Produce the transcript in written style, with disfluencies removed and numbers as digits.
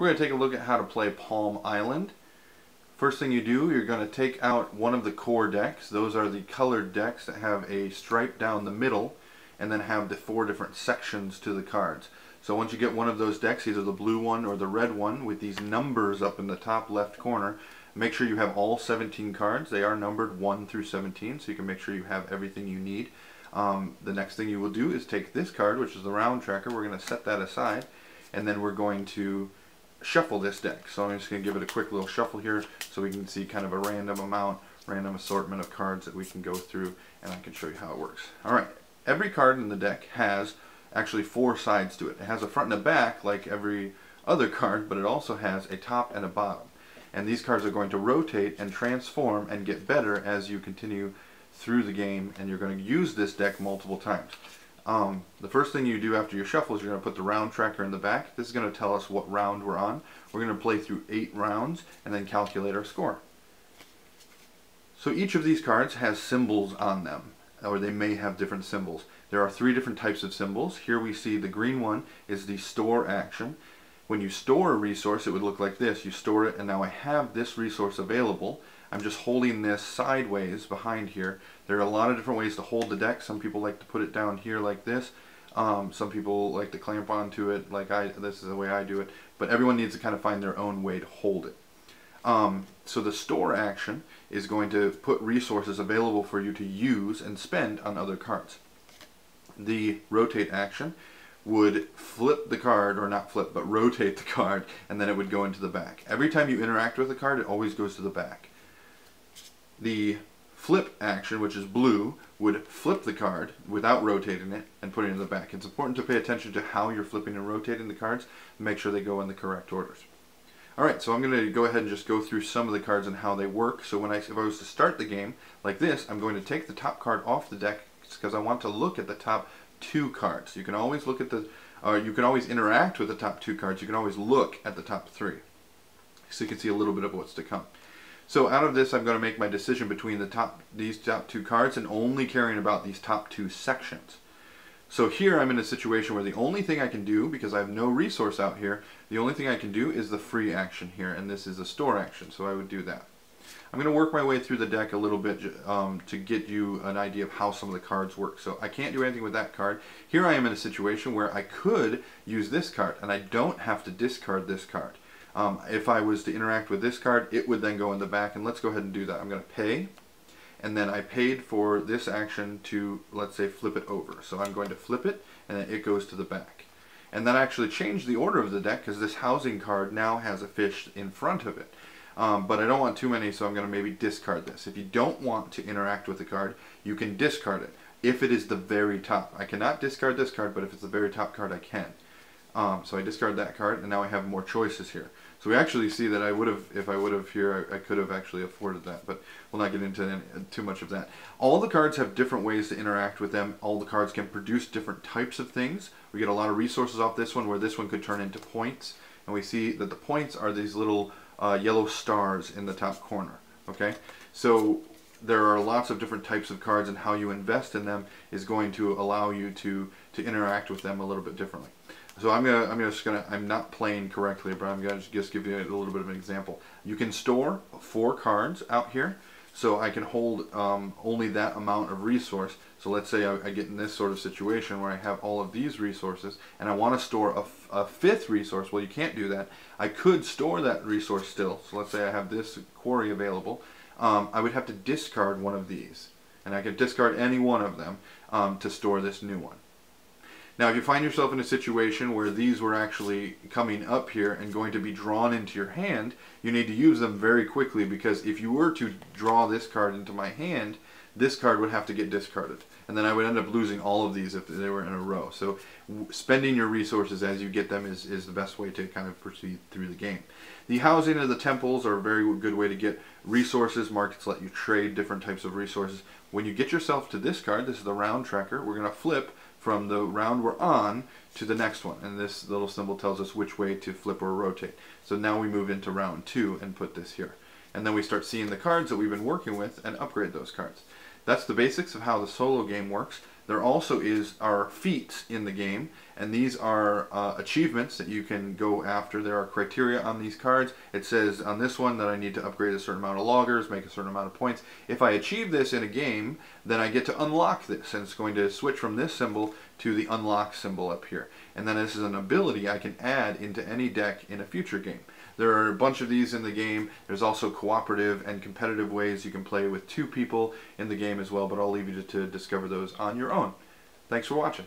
We're going to take a look at how to play Palm Island. First thing you do, you're going to take out one of the core decks. Those are the colored decks that have a stripe down the middle and then have the 4 different sections to the cards. So once you get one of those decks, either the blue one or the red one with these numbers up in the top left corner, make sure you have all 17 cards. They are numbered 1 through 17, so you can make sure you have everything you need. The next thing you will do is take this card, which is the round tracker. We're going to set that aside, and then we're going to shuffle this deck. So I'm just going to give it a quick little shuffle here so we can see kind of a random assortment of cards that we can go through, and I can show you how it works. Alright, every card in the deck has actually 4 sides to it. It has a front and a back like every other card, but it also has a top and a bottom. And these cards are going to rotate and transform and get better as you continue through the game, and you're going to use this deck multiple times. The first thing you do after your shuffle is you're going to put the round tracker in the back. This is going to tell us what round we're on. We're going to play through 8 rounds and then calculate our score. So each of these cards has symbols on them, or they may have different symbols. There are 3 different types of symbols. Here we see the green one is the store action. When you store a resource, it would look like this. You store it, and now I have this resource available. I'm just holding this sideways behind here. There are a lot of different ways to hold the deck. Some people like to put it down here like this. Some people like to clamp onto it like this is the way I do it. But everyone needs to kind of find their own way to hold it. So the store action is going to put resources available for you to use and spend on other cards. The rotate action would flip the card, or not flip, but rotate the card, and then it would go into the back. Every time you interact with the card, it always goes to the back. The flip action, which is blue, would flip the card without rotating it and put it in the back. It's important to pay attention to how you're flipping and rotating the cards and make sure they go in the correct orders. Alright, so I'm going to go ahead and just go through some of the cards and how they work. So if I was to start the game like this, I'm going to take the top card off the deck because I want to look at the top 2 cards. You can always look at you can always interact with the top 2 cards. You can always look at the top 3. So you can see a little bit of what's to come. So out of this, I'm going to make my decision between these top 2 cards and only caring about these top 2 sections. So here I'm in a situation where the only thing I can do, because I have no resource out here, the only thing I can do is the free action here, and this is a store action, so I would do that. I'm going to work my way through the deck a little bit to get you an idea of how some of the cards work. So I can't do anything with that card. Here I am in a situation where I could use this card, and I don't have to discard this card. If I was to interact with this card, it would then go in the back, and let's go ahead and do that. I'm going to pay, and then I paid for this action to, let's say, flip it over. So I'm going to flip it, and then it goes to the back. And that actually changed the order of the deck because this housing card now has a fish in front of it. But I don't want too many, so I'm going to maybe discard this. If you don't want to interact with the card, you can discard it if it is the very top. I cannot discard this card, but if it's the very top card, I can. So I discard that card, and now I have more choices here. So we actually see that I would have, if I would have here, I could have actually afforded that, but we'll not get into too much of that. All the cards have different ways to interact with them. All the cards can produce different types of things. We get a lot of resources off this one, where this one could turn into points, and we see that the points are these little yellow stars in the top corner. Okay, so there are lots of different types of cards, and how you invest in them is going to allow you to interact with them a little bit differently. So I'm not playing correctly, but I'm going to just give you a little bit of an example. You can store 4 cards out here, so I can hold only that amount of resource. So let's say I get in this sort of situation where I have all of these resources, and I want to store a 5th resource. Well, you can't do that. I could store that resource still. So let's say I have this quarry available. I would have to discard one of these, and I could discard any one of them to store this new one. Now, if you find yourself in a situation where these were actually coming up here and going to be drawn into your hand, you need to use them very quickly, because if you were to draw this card into my hand, this card would have to get discarded. And then I would end up losing all of these if they were in a row. So spending your resources as you get them is the best way to kind of proceed through the game. The housing of the temples are a very good way to get resources. Markets let you trade different types of resources. When you get yourself to this card, this is the round tracker, we're going to flip from the round we're on to the next one, and this little symbol tells us which way to flip or rotate. So now we move into round 2 and put this here, and then we start seeing the cards that we've been working with and upgrade those cards. That's the basics of how the solo game works. There also are feats in the game, and these are achievements that you can go after. There are criteria on these cards. It says on this one that I need to upgrade a certain amount of loggers, make a certain amount of points. If I achieve this in a game, then I get to unlock this, and it's going to switch from this symbol to the unlock symbol up here. And then this is an ability I can add into any deck in a future game. There are a bunch of these in the game. There's also cooperative and competitive ways you can play with 2 people in the game as well, but I'll leave you to discover those on your own. Thanks for watching.